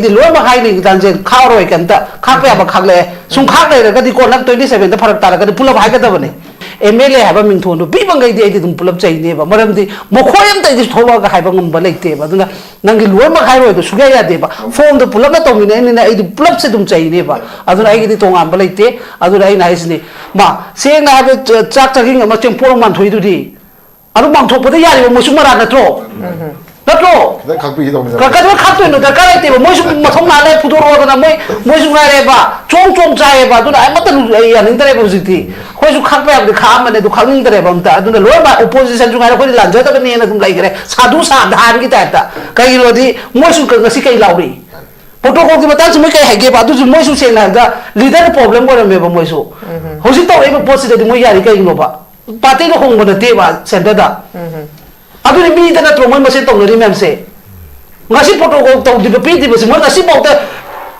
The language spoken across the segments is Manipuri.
ꯑꯩꯗꯤ ꯂꯣꯏꯅꯃꯛ ꯍꯥꯏꯅꯤ ꯒꯤꯇꯥꯟꯖꯦ ꯈꯥꯛꯑꯔꯣꯏ ꯀꯩꯝꯇ ꯈꯥꯛꯄ ꯌꯥꯕ ꯈꯥꯛꯂꯛꯑꯦ ꯁꯨꯝ ꯈꯥꯛ ꯂꯩꯔꯒꯗꯤ ꯀꯣꯟꯅ 27ꯗ ꯐꯔꯛ ꯇꯥꯔꯒꯗꯤ ꯄꯨꯂꯞ ꯍꯥꯏꯒꯗꯕꯅꯤ MLA ꯍꯥꯏꯕ ꯃꯤꯡꯊꯣꯟꯗꯣ ꯄꯤꯕꯉꯩꯗꯤ ꯑꯩꯗꯤ ꯑꯗꯨꯝ ꯄꯨꯂꯞ ꯆꯩꯅꯦꯕ ꯃꯔꯝꯗꯤ ꯃꯈꯣꯏ ꯑꯝꯇꯗꯤ ꯊꯣꯛꯂꯛꯑꯒ ꯍꯥꯏꯕ ꯉꯝꯕ ꯂꯩꯇꯦꯕ ꯑꯗꯨꯅ ꯅꯪꯒꯤ ꯂꯣꯏꯅꯃꯛ ꯍꯥꯏꯔꯣꯏꯗꯣ ꯁꯨꯡꯌꯥ ꯌꯥꯗꯦꯕ ꯐꯣꯝꯗꯣ ꯄꯨꯂꯞꯅ ꯇꯧꯃꯤꯟꯅꯩꯅꯤꯅ ꯑꯩꯗꯤ ꯄꯨꯂꯞꯁꯦ ꯑꯗꯨꯝ ꯆꯩꯅꯦꯕ ꯑꯗꯨꯅ ꯑꯩꯒꯤꯗꯤ ꯇꯣꯉꯥꯟꯕ ꯂꯩꯇꯦ ꯑꯗꯨꯅ ꯑꯩꯅ ꯍꯥꯏꯁꯤꯅꯤ ꯃꯥ ꯁꯦꯡꯅ ꯍꯥꯏꯕ ꯆꯥꯛ ꯆꯥꯛꯍꯤꯡ ꯑꯃ ꯆꯦꯡꯄꯣꯛ ꯑꯃ ꯃꯥꯟꯊꯣꯛꯏꯗꯨꯗꯤ ꯑꯗꯨ ꯃꯥꯡꯊꯣꯛꯄꯗ ꯌꯥꯔꯤꯕ ꯃꯣꯏꯁꯨ ꯃꯔꯥ ꯅꯠꯇ꯭ꯔꯣ ꯅꯠꯇ꯭ꯔꯣ ꯀꯩꯗꯧꯕꯩ ꯈꯥꯛꯇꯣꯏꯅꯣ ꯗꯔꯀꯥꯔ ꯂꯩꯇꯦꯕ ꯃꯣꯏꯁꯨ ꯃꯊꯧ ꯃꯥꯜꯂꯦ ꯐꯨꯗꯣꯔꯛꯑꯣꯗꯅ ꯃꯣꯏꯁꯨ ꯉꯥꯏꯔꯦꯕ ꯆꯣꯡ ꯆꯥꯏꯌꯦꯕ ꯑꯗꯨꯅ ꯑꯃꯠꯇ ꯑꯩ ꯌꯥꯅꯤꯡꯗ꯭ꯔꯦꯕ ꯍꯧꯖꯤꯛꯇꯤ ꯑꯩꯈꯣꯏꯁꯨ ꯈꯥꯛꯄ ꯌꯥꯕꯗꯤ ꯈꯥꯛꯑꯝꯕꯅꯦ ꯑꯗꯨ ꯈꯥꯛꯅꯤꯡꯗ꯭ꯔꯦꯕ ꯑꯝꯇ ꯑꯗꯨꯅ ꯂꯣꯏꯅꯃꯛ ꯑꯣꯄꯣꯖꯤꯁꯟꯁꯨ ꯉꯥꯏꯔꯦ ꯑꯩꯈꯣꯏꯗꯤ ꯂꯥꯟꯖꯗꯕꯅꯦꯅ ꯑꯗꯨꯝ ꯂꯩꯈ꯭ꯔꯦ ꯁꯥꯗꯨ ꯁꯥꯗꯥꯟꯒꯤ ꯇꯥꯏꯞꯇ ꯀꯩꯒꯤꯅꯣꯗꯤ ꯃꯣꯏꯁꯨ ꯉꯁꯤ ꯀꯩ ꯂꯥꯎꯔꯤ ꯄ꯭ꯔꯣꯇꯣꯀꯣꯜꯒꯤ ꯃꯇꯥꯡꯁꯨ ꯃꯣꯏ ꯀꯩ ꯍꯥꯏꯒꯦꯕ ꯑꯗꯨꯁꯨ ꯃꯣꯏꯁꯨ ꯁꯦꯡꯅ ꯍꯥꯏꯕꯗ ꯂꯤꯗꯔ ꯄ꯭ꯔꯣꯕ꯭ꯂꯦꯝ ꯑꯣꯏꯔꯝꯃꯦꯕ ꯃꯣꯏꯁꯨ ꯍꯧꯖꯤꯛ ꯇꯧꯔꯛꯏꯕ ꯄꯣꯠꯁꯤꯗꯗꯤ ꯃꯣꯏ ꯌꯥꯔꯤ ꯀꯩꯒꯤꯅꯣꯕ ꯄꯥꯔꯇꯤꯅ ꯍꯣꯡꯕ ꯅꯠꯇꯦꯕ ꯁꯦꯟꯇꯔꯗ ꯑꯗꯨꯅꯤ ꯃꯤꯗ ꯅꯠꯇ꯭ꯔꯣ ꯃꯣꯏ ꯃꯁꯦꯟ ꯇꯧꯅꯔꯤ ꯃꯌꯥꯝꯁꯦ ꯉꯁꯤ ꯄ꯭ꯔꯣꯇꯣꯀꯣꯜ ꯇꯧꯗ꯭ꯔꯤꯕ ꯄꯤꯗ꯭ꯔꯤꯕꯁꯤ ꯃꯣꯏ ꯉꯁꯤꯐꯥꯎꯗ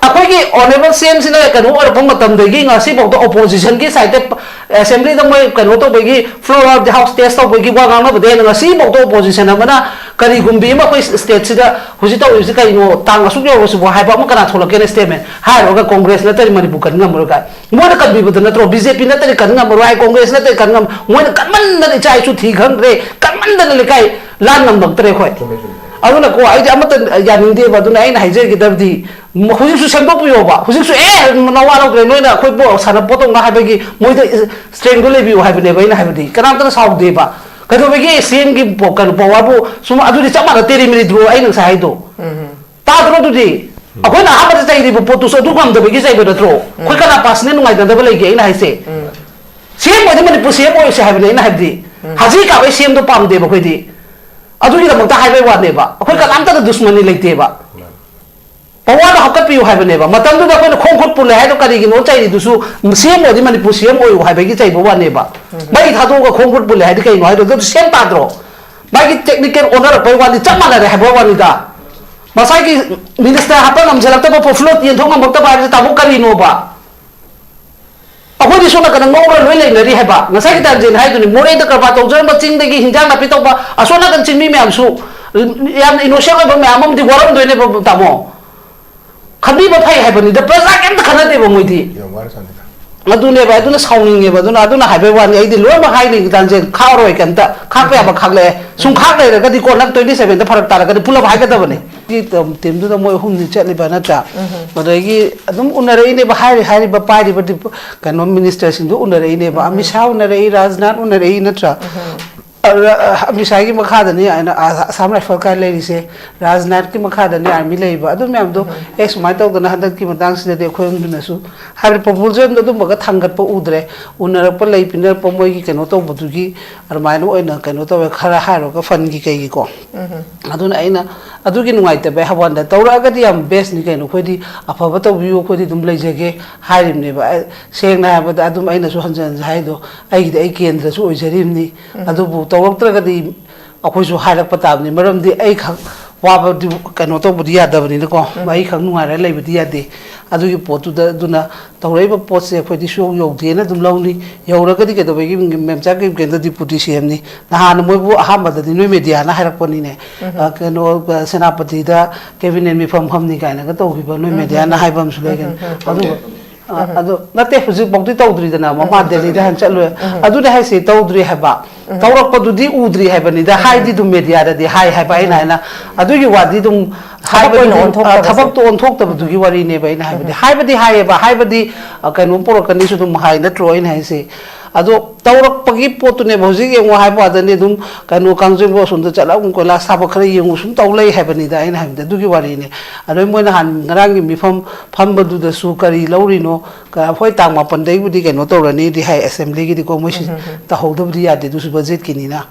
ꯑꯩꯈꯣꯏꯒꯤ ꯑꯣꯅꯦꯕꯜ ꯁꯦꯝꯁꯤꯅ ꯀꯩꯅꯣ ꯑꯣꯏꯔꯛꯄ ꯃꯇꯝꯗꯒꯤ ꯉꯁꯤꯐꯥꯎꯗ ꯑꯣꯄꯣꯖꯤꯁꯟꯒꯤ ꯁꯥꯏꯗꯇ ꯑꯦꯁꯦꯝꯕ꯭ꯂꯤꯗ ꯃꯣꯏ ꯀꯩꯅꯣ ꯇꯧꯕꯒꯤ floor of the house test ꯇꯧꯕꯒꯤ ꯋꯥ ꯉꯥꯡꯅꯕꯗ ꯍꯦꯟꯅ ꯉꯁꯤꯐꯥꯎꯗ ꯑꯣꯄꯣꯖꯤꯁꯟ ꯑꯃꯅ ꯀꯔꯤꯒꯨꯝꯕꯤ ꯑꯃ ꯑꯩꯈꯣꯏ ꯁ꯭ꯇꯦꯠꯁꯤꯗ ꯍꯧꯖꯤꯛ ꯇꯧꯔꯤꯕꯁꯤ ꯀꯩꯅꯣ ꯇꯥꯡ ꯑꯁꯨꯛ ꯌꯧꯔꯁꯤꯕꯨ ꯍꯥꯏꯕ ꯑꯃ ꯀꯅꯥ ꯊꯣꯛꯂꯛꯀꯦꯅ ꯁ꯭ꯇꯦꯠꯃꯦꯟ ꯍꯥꯏꯔꯨꯔꯒ ꯀꯣꯡꯒ꯭ꯔꯦꯁ ꯅꯠꯇ꯭ꯔꯗꯤ ꯃꯅꯤꯄꯨꯔ ꯀꯟ ꯉꯝꯃꯔꯣꯏ ꯀꯥꯏ ꯃꯣꯏꯅ ꯀꯟꯕꯤꯕꯗ ꯅꯠꯇ꯭ꯔꯣ BJP ꯅꯠꯇ꯭ꯔꯗꯤ ꯀꯟ ꯉꯝꯃꯔꯣꯏ ꯍꯥꯏ ꯀꯣꯡꯒ꯭ꯔꯦꯁ ꯅꯠꯇ꯭ꯔꯗꯤ ꯀꯟ ꯉꯝ ꯃꯣꯏꯅ ꯀꯟꯃꯟꯗꯅ ꯏꯆꯥ ꯏꯁꯨ ꯊꯤ ꯈꯪꯗ꯭ꯔꯦ ꯀꯟꯃꯟꯗꯅ ꯂꯩꯀꯥꯏ ꯂꯥꯟ ꯉꯝꯃꯛꯇ꯭ꯔꯦ ꯑꯩꯈꯣꯏ ꯑꯗꯨꯅ ꯀꯣ ꯑꯩꯗꯤ ꯑꯃꯠꯇ ꯌꯥꯅꯤꯡꯗꯦꯕ ꯑꯗꯨꯅ ꯑꯩꯅ ꯍꯥꯏꯖꯒꯗꯕꯗꯤ ꯍꯧꯖꯤꯛꯁꯨ ꯁꯦꯝꯗꯣꯛꯄꯤꯌꯣꯕ ꯍꯧꯖꯤꯛꯁꯨ ꯅꯋꯥ ꯂꯧꯗ꯭ꯔꯦ ꯅꯣꯏꯅ ꯑꯩꯈꯣꯏ ꯁꯥꯟꯅꯄꯣꯠꯇꯧꯅ ꯍꯥꯏꯕꯒꯤ ꯃꯣꯏꯗ ꯁ꯭ꯇꯔꯦꯡꯗꯣ ꯂꯩꯕꯤꯌꯨ ꯍꯥꯏꯕꯅꯦꯕ ꯑꯩꯅ ꯍꯥꯏꯕꯗꯤ ꯀꯅꯥꯝꯇꯅ ꯁꯥꯎꯗꯦꯕ ꯀꯩꯗꯧꯕꯒꯤ ꯁꯦꯟꯒꯤ ꯀꯩꯅꯣ ꯄꯋꯥꯔꯕꯨ ꯁꯨꯝ ꯑꯗꯨꯗꯤ ꯆꯞ ꯃꯥꯟꯅ ꯇꯦꯔꯤꯃꯤꯔꯤꯗ꯭ꯔꯣ ꯑꯩꯅ ꯉꯁꯥꯏ ꯍꯥꯏꯗꯣ ꯇꯥꯗ꯭ꯔꯣ ꯑꯗꯨꯗꯤ ꯑꯩꯈꯣꯏꯅ ꯑꯍꯥꯟꯕꯗ ꯆꯩꯔꯤꯕ ꯄꯣꯠꯇꯨꯁꯨ ꯑꯗꯨ ꯉꯝꯗꯕꯒꯤ ꯆꯩꯕ ꯅꯠꯇ꯭ꯔꯣ ꯑꯩꯈꯣꯏ ꯀꯅꯥ ꯄꯥꯁꯅꯦ ꯅꯨꯡꯉꯥꯏꯅꯗꯕ ꯂꯩꯒꯦ ꯑꯩꯅ ꯍꯥꯏꯁꯦ ꯁꯦꯝ ꯑꯣꯏꯗꯤ ꯃꯅꯤꯄꯨꯔ ꯁꯦꯝ ꯑꯣꯏꯔꯁꯦ ꯍꯥꯏꯕꯅꯦ ꯑꯩꯅ ꯍꯥꯏꯕꯗꯤ ꯍꯧꯖꯤꯛ ꯀꯥꯕꯩ ꯁꯦꯝꯗꯣ ꯄꯥꯝꯗꯦꯕ ꯑꯩꯈꯣꯏꯗꯤ ꯑꯗꯨꯒꯤꯗꯃꯛꯇ ꯍꯥꯏꯕꯩ ꯋꯥꯅꯦꯕ ꯑꯩꯈꯣꯏ ꯀꯅꯥꯝꯇꯗ ꯗꯨꯁꯃꯅꯤ ꯂꯩꯇꯦꯕ ꯄꯋꯥꯔꯗꯣ ꯍꯥꯞꯀꯠꯄꯤꯌꯨ ꯍꯥꯏꯕꯅꯦꯕ ꯃꯇꯝꯗꯨꯗ ꯑꯩꯈꯣꯏꯅ ꯈꯣꯡ ꯈꯨꯠ ꯄꯨꯜꯂꯦ ꯍꯥꯏꯗꯣ ꯀꯔꯤꯒꯤꯅꯣ ꯆꯩꯔꯤꯗꯨꯁꯨ ꯁꯦꯝ ꯑꯣꯏꯔꯗꯤ ꯃꯅꯤꯄꯨꯔ ꯁꯦꯝ ꯑꯣꯏꯌꯨ ꯍꯥꯏꯕꯒꯤ ꯆꯩꯕ ꯋꯥꯅꯦꯕ ꯃꯩ ꯊꯥꯗꯣꯛꯑꯒ ꯈꯣꯡ ꯈꯨꯠ ꯄꯨꯜꯂꯦ ꯍꯥꯏꯗꯤ ꯀꯩꯅꯣ ꯍꯥꯏꯗꯣ ꯑꯗꯨ ꯁꯦꯝ ꯇꯥꯗ꯭ꯔꯣ ꯃꯥꯒꯤ ꯇꯦꯛꯅꯤꯀꯦꯜ ꯑꯣꯟꯅꯔꯛꯄꯩ ꯋꯥꯅꯤ ꯆꯞ ꯃꯥꯟꯅꯔꯦ ꯍꯥꯏꯕ ꯋꯥꯅꯤꯗ ꯃꯁꯥꯒꯤ ꯃꯤꯅꯤꯁꯇꯔ ꯍꯥꯞꯄ ꯉꯝꯁꯤꯜꯂꯛꯇꯕ ꯐ꯭ꯂꯣꯠ ꯌꯦꯟꯊꯣꯛ ꯉꯝꯃꯛꯇꯕ ꯍꯥꯏꯕꯁꯤ ꯇꯥꯃꯣ ꯀꯔꯤꯅꯣꯕ ꯑꯩꯈꯣꯏꯗꯤ ꯁꯣꯝ ꯅꯥꯀꯟꯗ ꯉꯧꯔ ꯂꯣꯏ ꯂꯩꯅꯔꯤ ꯍꯥꯏꯕ ꯉꯁꯥꯏꯒꯤ ꯇꯥꯟꯖꯦꯟ ꯍꯥꯏꯗꯨꯅꯤ ꯃꯣꯔꯦꯗ ꯀꯔꯕꯥꯔ ꯇꯧꯖꯔꯝꯕ ꯆꯤꯡꯗꯒꯤ ꯍꯤꯟꯖꯥꯡ ꯅꯥꯄꯤ ꯇꯧꯕ ꯑꯁꯣꯝ ꯅꯥꯀꯟ ꯆꯤꯡꯃꯤ ꯃꯌꯥꯝꯁꯨ ꯌꯥꯝꯅ ꯏꯅꯣꯁꯦꯟ ꯑꯣꯏꯕ ꯃꯌꯥꯝ ꯑꯃꯗꯤ ꯋꯥꯔꯝꯗꯣꯏꯅꯦꯕ ꯇꯥꯃꯣ ꯈꯟꯕꯤꯕ ꯐꯩ ꯍꯥꯏꯕꯅꯤꯗ ꯄ꯭ꯔꯖꯥ ꯀꯩꯝꯇ ꯈꯟꯅꯗꯦꯕ ꯃꯣꯏꯗꯤ ꯑꯗꯨꯅꯦꯕ ꯑꯗꯨꯅ ꯁꯥꯎꯅꯤꯡꯉꯦꯕ ꯑꯗꯨꯅ ꯍꯥꯏꯕꯩ ꯋꯥꯅꯤ ꯑꯩꯗꯤ ꯂꯣꯏꯅꯃꯛ ꯍꯥꯏꯅꯤ ꯒꯤꯇꯥꯟꯖꯦ ꯈꯥꯛꯑꯔꯣꯏ ꯀꯩꯝꯇ ꯈꯥꯛꯄ ꯌꯥꯕ ꯈꯥꯛꯂꯛꯑꯦ ꯁꯨꯝ ꯈꯥꯛ ꯂꯩꯔꯒꯗꯤ ꯀꯣꯟꯅ 27ꯗ ꯐꯔꯛ ꯇꯥꯔꯒꯗꯤ ꯄꯨꯂꯞ ꯍꯥꯏꯒꯗꯕꯅꯤ ꯇꯤꯝꯗꯨꯗ ꯃꯣꯏ ꯑꯍꯨꯝꯗꯤ ꯆꯠꯂꯤꯕ ꯅꯠꯇ꯭ꯔꯥ ꯑꯗꯒꯤ ꯑꯗꯨꯝ ꯎꯅꯔꯛꯏꯅꯦꯕ ꯍꯥꯏꯔꯤꯕ ꯄꯥꯏꯔꯤꯕ ꯀꯩꯅꯣ ꯃꯤꯅꯤꯁꯇꯔꯁꯤꯡꯗꯨ ꯎꯅꯔꯛꯏꯅꯦꯕ ꯑꯃꯤꯠ ꯁꯥꯍ ꯎꯅꯔꯛꯏ ꯔꯥꯖꯅꯥꯊ ꯎꯅꯔꯛꯏ ꯅꯠꯇ꯭ꯔꯥ ꯑꯃꯤꯠ ꯁꯥꯍꯒꯤ ꯃꯈꯥꯗꯅꯤ ꯑꯁꯥꯝ ꯔꯥꯏꯐꯜ ꯀꯥꯏ ꯂꯩꯔꯤꯁꯦ ꯔꯥꯖꯅꯥꯊꯀꯤ ꯃꯈꯥꯗꯅꯤ ꯑꯥꯔꯃꯤ ꯂꯩꯔꯤꯕ ꯑꯗꯨ ꯃꯌꯥꯝꯗꯣ ꯁꯨꯃꯥꯏꯅ ꯇꯧꯗꯅ ꯍꯟꯗꯛꯀꯤ ꯃꯇꯥꯡꯁꯤꯗꯗꯤ ꯑꯩꯈꯣꯏꯔꯣꯝꯗꯨꯅꯁꯨ ꯍꯥꯏꯕꯗꯤ ꯄ꯭ꯔꯣꯄꯣꯖꯦꯜꯗꯣ ꯑꯗꯨꯝꯕꯒ ꯊꯥꯡꯒꯠꯄ ꯎꯗ꯭ꯔꯦ ꯎꯅꯔꯛꯄ ꯂꯩ ꯄꯤꯅꯔꯛꯄ ꯃꯣꯏꯒꯤ ꯀꯩꯅꯣ ꯇꯧꯕꯗꯨꯒꯤ ꯑꯗꯨꯃꯥꯏꯅ ꯑꯣꯏꯅ ꯀꯩꯅꯣ ꯇꯧꯋꯦ ꯈꯔ ꯍꯥꯏꯔꯨꯔꯒ ꯐꯟꯒꯤ ꯀꯩꯒꯤꯀꯣ ꯑꯗꯨꯅ ꯑꯩꯅ ꯑꯗꯨꯒꯤ ꯅꯨꯡꯉꯥꯏꯇꯕꯩ ꯍꯋꯥꯟꯗ ꯇꯧꯔꯛꯑꯒꯗꯤ ꯌꯥꯝ ꯕꯦꯁꯅꯤ ꯀꯩꯅꯣ ꯑꯩꯈꯣꯏꯗꯤ ꯑꯐꯕ ꯇꯧꯕꯤꯌꯨ ꯑꯩꯈꯣꯏꯗꯤ ꯑꯗꯨꯝ ꯂꯩꯖꯒꯦ ꯍꯥꯏꯔꯤꯕꯅꯦꯕ ꯁꯦꯡꯅ ꯍꯥꯏꯕꯗ ꯑꯗꯨꯝ ꯑꯩꯅꯁꯨ ꯍꯟꯖꯤꯟ ꯍꯟꯖꯤꯟ ꯍꯥꯏꯗꯣ ꯑꯩꯒꯤꯗꯤ ꯑꯩ ꯀꯦꯟꯗ꯭ꯔꯁꯨ ꯑꯣꯏꯖꯔꯤꯕꯅꯤ ꯑꯗꯨꯕꯨ ꯇꯧꯔꯛꯇ꯭ꯔꯒꯗꯤ ꯑꯩꯈꯣꯏꯁꯨ ꯍꯥꯏꯔꯛꯄ ꯇꯥꯕꯅꯤ ꯃꯔꯝꯗꯤ ꯑꯩ ꯈꯛ ꯋꯥꯕꯗꯤ ꯀꯩꯅꯣ ꯇꯧꯕꯗꯤ ꯌꯥꯗꯕꯅꯤꯅꯀꯣ ꯑꯩ ꯈꯛ ꯅꯨꯡꯉꯥꯏꯔ ꯂꯩꯕꯗꯤ ꯌꯥꯗꯦ ꯑꯗꯨꯒꯤ ꯄꯣꯠꯇꯨꯗ ꯑꯗꯨꯅ ꯇꯧꯔꯛꯏꯕ ꯄꯣꯠꯁꯦ ꯑꯩꯈꯣꯏꯗꯤ ꯁꯨꯡꯌꯧ ꯌꯧꯗꯦꯅ ꯑꯗꯨꯝ ꯂꯧꯅꯤ ꯌꯧꯔꯒꯗꯤ ꯀꯩꯗꯧꯕꯒꯤ ꯃꯦꯝꯆꯥ ꯀꯦꯟꯗ꯭ꯔ ꯗꯤꯄꯨꯇꯤ ꯁꯤꯑꯦꯝꯅꯤ ꯅꯍꯥꯟ ꯃꯣꯏꯕꯨ ꯑꯍꯥꯟꯕꯗꯗꯤ ꯅꯣꯏ ꯃꯦꯗꯤꯌꯥꯅ ꯍꯥꯏꯔꯛꯄꯅꯤꯅꯦ ꯀꯩꯅꯣ ꯁꯦꯅꯥꯄꯇꯤꯗ ꯀꯦꯕꯤꯅꯦꯠ ꯃꯤꯐꯝ ꯐꯝꯅꯤ ꯀꯥꯏꯅꯒ ꯇꯧꯈꯤꯕ ꯅꯣꯏ ꯃꯦꯗꯤꯌꯥꯅ ꯍꯥꯏꯕ ꯑꯃꯁꯨ ꯂꯩꯒꯅꯤ ꯑꯗꯨꯒ ꯑꯗꯨ ꯅꯠꯇꯦ ꯍꯧꯖꯤꯛꯐꯥꯎꯗꯤ ꯇꯧꯗ꯭ꯔꯤꯗꯅ ꯃꯃꯥ ꯗꯦꯜꯂꯤꯗ ꯍꯥꯟꯅ ꯆꯠꯂꯨꯔꯦ ꯑꯗꯨꯅꯦ ꯍꯥꯏꯁꯦ ꯇꯧꯗ꯭ꯔꯤ ꯍꯥꯏꯕ ꯇꯧꯔꯛꯄꯗꯨꯗꯤ ꯎꯗ꯭ꯔꯤ ꯍꯥꯏꯕꯅꯤꯗ ꯍꯥꯏꯗꯤ ꯑꯗꯨꯝ ꯃꯦꯗꯤꯌꯥꯗꯗꯤ ꯍꯥꯏꯕ ꯑꯩꯅ ꯑꯗꯨꯒꯤ ꯋꯥꯗꯤ ꯑꯗꯨꯝ ꯊꯕꯛꯇꯣ ꯑꯣꯟꯊꯣꯛꯇꯕꯗꯨꯒꯤ ꯋꯥꯔꯤꯅꯦꯕ ꯑꯩꯅ ꯍꯥꯏꯕꯗꯤ ꯍꯥꯏꯌꯦꯕ ꯍꯥꯏꯕꯗꯤ ꯀꯩꯅꯣ ꯄꯨꯔꯛꯀꯅꯤꯁꯨ ꯑꯗꯨꯝ ꯍꯥꯏ ꯅꯠꯇ꯭ꯔꯣ ꯑꯩꯅ ꯍꯥꯏꯁꯦ ꯑꯗꯣ ꯇꯧꯔꯛꯄꯒꯤ ꯄꯣꯠꯇꯨꯅꯦꯕ ꯍꯧꯖꯤꯛ ꯌꯦꯡꯉꯨ ꯍꯥꯏꯕ ꯋꯥꯗꯅꯤ ꯑꯗꯨꯝ ꯀꯩꯅꯣ ꯀꯥꯡꯖꯩꯕꯨꯡ ꯑꯁꯣꯝꯗ ꯆꯠꯂꯒ ꯀꯣꯏꯂꯥꯁ ꯊꯥꯕ ꯈꯔ ꯌꯦꯡꯉꯨ ꯁꯨꯝ ꯇꯧ ꯂꯩ ꯍꯥꯏꯕꯅꯤꯗ ꯑꯩꯅ ꯍꯥꯏꯕꯗꯤ ꯑꯗꯨꯒꯤ ꯋꯥꯔꯤꯅꯤ ꯑꯗꯩ ꯃꯣꯏꯅ ꯉꯔꯥꯡꯒꯤ ꯃꯤꯐꯝ ꯐꯝꯕꯗꯨꯗꯁꯨ ꯀꯔꯤ ꯂꯧꯔꯤꯅꯣ ꯍꯣꯏ ꯇꯥꯡ 8ꯗꯒꯤꯕꯨꯗꯤ ꯀꯩꯅꯣ ꯇꯧꯔꯅꯤꯗꯤ ꯍꯥꯏ ꯑꯦꯁꯦꯝꯕ꯭ꯂꯤꯒꯤꯗꯤꯀꯣ ꯃꯣꯏꯁꯤ ꯇꯧꯍꯧꯗꯕꯗꯤ ꯌꯥꯗꯦ ꯑꯗꯨꯁꯨ ꯕꯖꯦꯠꯀꯤꯅꯤꯅ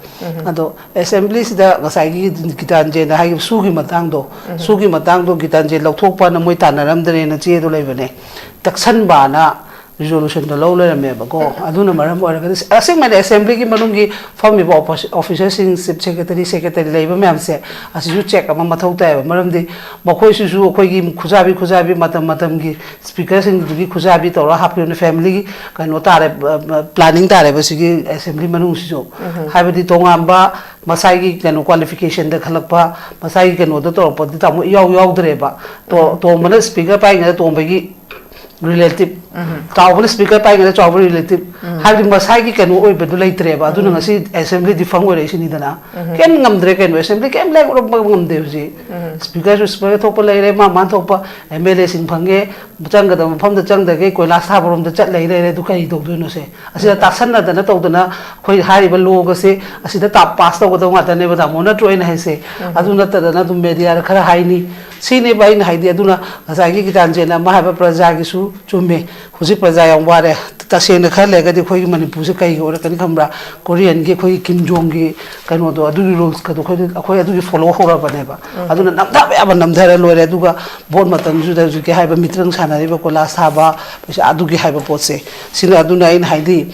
ꯑꯗꯣ ꯑꯦꯁꯦꯝꯕ꯭ꯂꯤꯁꯤꯗ ꯉꯁꯥꯏꯒꯤ ꯒꯤꯇꯥꯟꯖꯦꯅ ꯍꯥꯏꯈꯤꯕ ꯁꯨꯒꯤ ꯃꯇꯥꯡꯗꯣ ꯒꯤꯇꯥꯟꯖꯦ ꯂꯧꯊꯣꯛꯄꯅ ꯃꯣꯏ ꯇꯥꯟꯅꯔꯝꯗ꯭ꯔꯦꯅ ꯆꯦꯗꯣ ꯂꯩꯕꯅꯦ ꯇꯛꯁꯟꯕꯅ resolution the low level member go. I don't know, Madam. I think my assembly Manungi from the officers in secretary labor ma'am said, as you check among Matota, Madam de Mokosu, Kogi, Kuzabi, Matamgi, speakers in the Kuzabi or happy on the family, Kanota planning that assembly Manuso. Have the Tongamba, Masai can qualification the Kalapa, Masai can order to put the Tamu Yodreba, to speaker paying at Tombagi. Relative, travel speaker by the travel relative. Having Masaki can open the later, but do not see assembly the formulation either now. Can Namdrek and assembly came like Robam Devsi. Speakers with Spirit Opera, Mantopa, and Meles in Pange, Butanga from the Chang the Gate, last half from the chat later to Kai do say. I see a Tasana than a Todana, quite high below say, I see the top pasta with the water never the Mona train, I say. I do not tell another media, Karahaini. Sini bain haidi aduna asagi ki tanjena mahaba praja gi su chume husi praja yang ware tasena khale ga di khoi manipur se kai ora kan khambra korean gi khoi kim jong gi kano do adu rules ka do khoi adu gi follow hora bane ba aduna namda ba namdara lore aduga bon matan ju da ju ki haiba mitrang sanari ba kola saba adu gi haiba potse sina aduna in haidi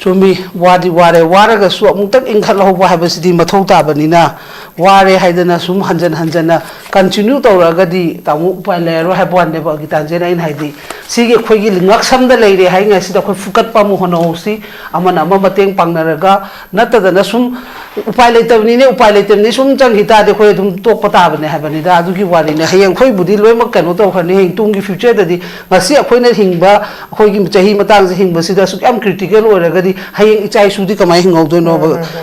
chumi wadi ware waraga su amuk ingkhat lohba habasidi mathau tabanina ware haidana sum hanjana continue tawragadi tamu upai lero habwan deba gitanjena in haidi sigi khoigi lingak samda leire hai ngasi da khoi fukat pamu honosi amana mateng pangnaraga natadana sum upai leitabni ne upai leitabni sum chang hita de khoi dum tok pata bane habani da adugi wari ne hayang khoi budi loimak kanu taw khani hing tungi future dadi ngasi akhoi na hingba khoi gi chahi matang se hingba sida su am critical oragadi hayang ichai sudi kamai hingau do no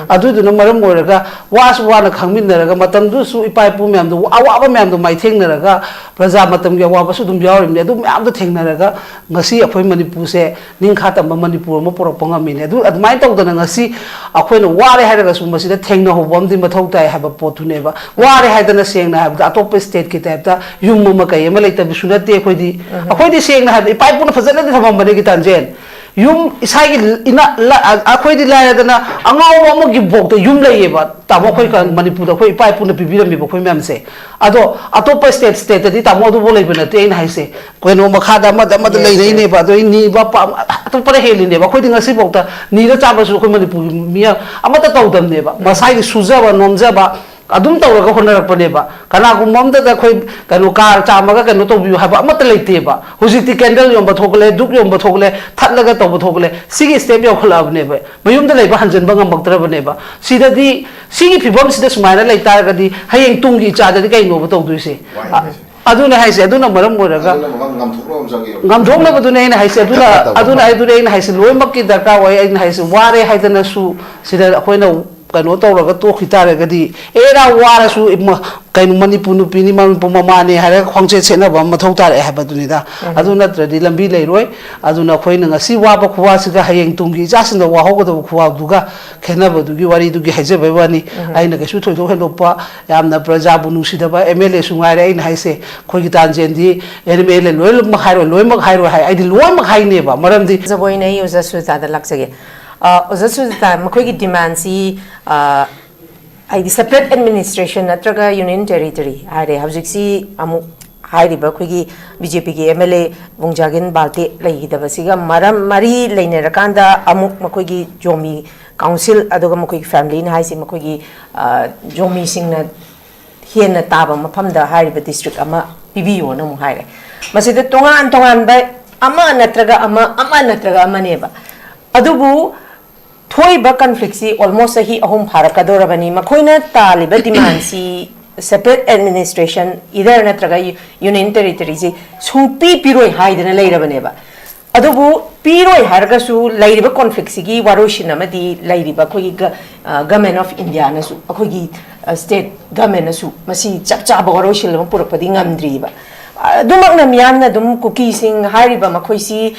adu du maram oraga was wana khangmin matam du su ipai pu myam du awa myam du mai theng naraga praja matam ge wa su dum yaw ne du myam du theng naraga ngasi akhoi manipur se ningkha tam manipur mo por ponga mi ne du admai taw dana ngasi akhoi no ware haraga su masi da theng no hobom di mathau tai haba potu ne ba ware haidana seng na haba atop state ki type ta yum ma kai ma leita su na te akhoi di seng na haba ipai pu na fazana di thamam bane ki tanjen yum isai ina akhoi di la dana angaw mo gi bok to yum lai ba ta mo khoi kan manipur da khoi pai puna bibiram bi khoi mam se ado atopa state di ta mo du bolai bana te in hai se koi no makha da ma lei nei ne ba do ni ba to pare heli ne ba khoi di ngasi bok ta ni da cha ba su khoi manipur miya amata tawdam ne ba masai suja ba nomja ba adum tawraga honarakpane ba kana gumamda da khoi kanu kar chamaga kanu to bi haba amata leite ba hujikti candle yomba thokle duk yomba thokle thatlaga to thokle sigi step yo khlabne ba mayum da leiba hanjan ba ngambaktra bane ba sida di sigi phibam sida sumaina leita ga di hayeng tungi cha da di kai no ba to duise aduna haise aduna maram moraga ngamthokna ba duna ina haise aduna ina haise loimak ki darka wai ina haise ware haidana su sida akoina kano tawraga to khitaragadi era warasu kainu manipur nupini manipur mamane hara khongche chena ba mathau tar e habadunida aduna tradi lambi leiroi aduna khoina ngasi waba khuwa siga hayeng tungi jasina wa hogada khuwa duga khena badugi wari dugi haje bani aina kesu thoi thoi lopa yamna praja bu nusida ba mla sungai aina haise khogi tanjendi mla loimak hairo hai aidi loimak haine ba maramdi zaboina user Sujata da laksage Sujata makogi demand si I separate administration natraga union territory hare hawjiksi amu hairiba khogi BJP ki MLA Bungjagin Valte leidabasiga maram mari leinerakanda amu makogi Zomi council aduga makogi family na haisi makogi Zomi singna hiena taba mafamda hariba district ama pibiyo na mu haire masida tongan ba ama natraga ama neba adubu thoiba conflict si almost hi ahum pharakadorabani makhoina taliba demand si separate administration either natraga union territory si sungpi piroi haidana leirabane ba adubu piroi harga su leiriba conflict si gi waroshina madi leiriba khoi government of India na su khoi state government na su masi chapchaba waroshil ma purakpadi ngamdri ba dumakna miyamna dum cookie sing hariba makhoisi